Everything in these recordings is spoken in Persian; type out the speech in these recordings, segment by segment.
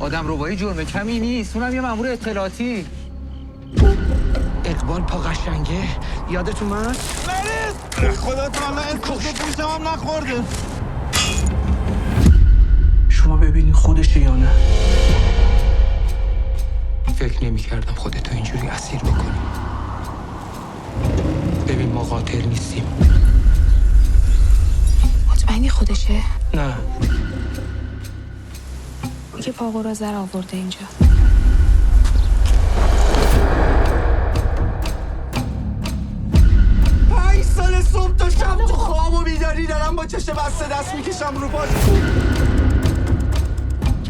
آدم ربایی جرم کمی نیست، اونم یه مأمور اطلاعاتی. اقبال پا قشنگه یادت اومد؟ مریض خدا تعالی اسمش پوشم هم نخورده. شما ببینی خودشه یا نه؟ فکر نمی‌کردم خودتو اینجوری اسیر بکنی. ببین ما قاتل نیستیم. مطمئنی خودشه؟ نه که پاقو زر آورده اینجا. 5 سال صبح تا شب تو خواب و بیداری دارم با چشم بسته دست میکشم رو پاش.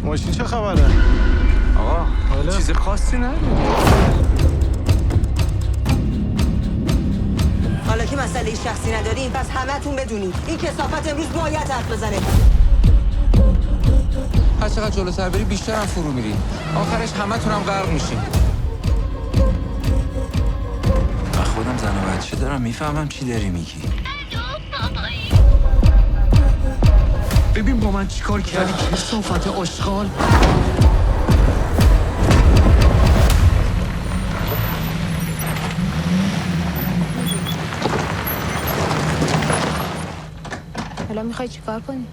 ماشین چه خبره؟ آقا چیز خاصی نداره. حالا که مسئله شخصی نداریم پس همتون بدونید این کثافت امروز باید حرف بزنه. هر چقدر جلوتر بری بیشتر هم فرو میری. آخرش همتون هم غرق میشین. من خودم زن و بچه دارم، میفهمم چی داری میگی. ببین با من چیکار کردی کثافت آشغال. حالا میخوای چیکار کنی؟